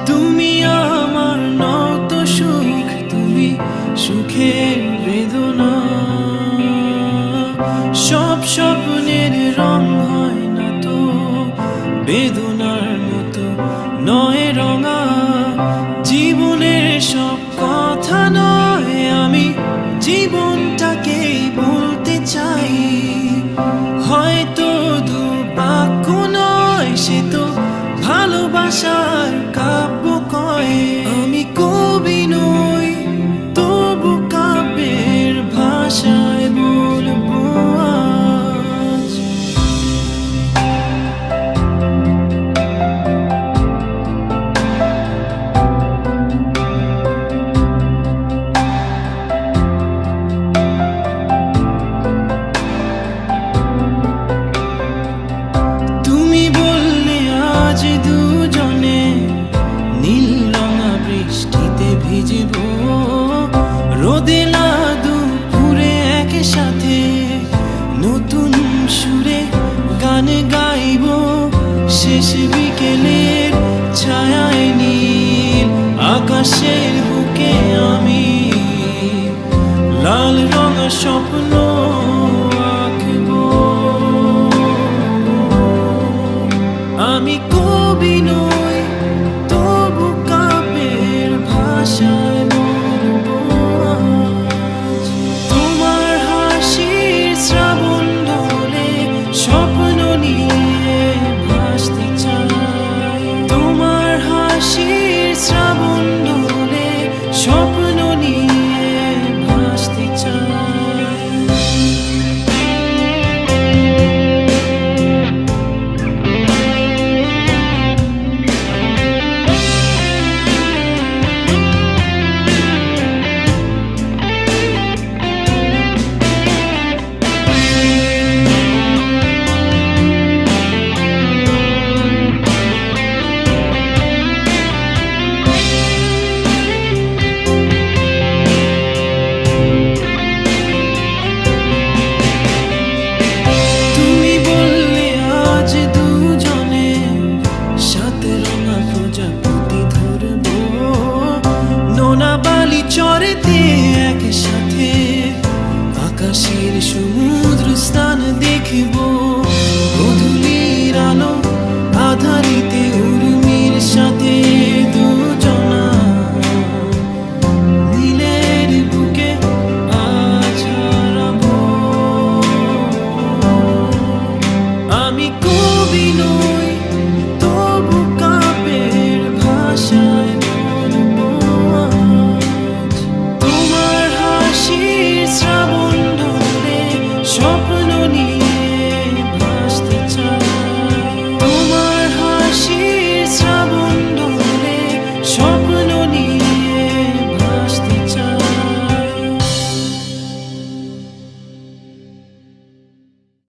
তুমি আমার নত সুখ, তুমি সুখের বেদনা। সব স্বপ্নের রং হয় না তো বেদনার মতো নয় রঙা। জীবনের সব কথা নয়, আমি জীবনটাকেই বলতে চাই। হয়তো দু বাক্য নয়, সে তো ভালোবাসার কাব্য কয়। আমি কবি নই, তবু কাব্যের ভাষায় বলবো আজ। তুমি বললে আজ দুজনে নীল রঙা বৃষ্টিতে ভিজব, রোদে দুপুরে একসাথে নতুন সুরে গান গাইব। শেষ বিকেলের ছায়ায় নীল আকাশের বুকে আমি লাল রঙা স্বপ্ন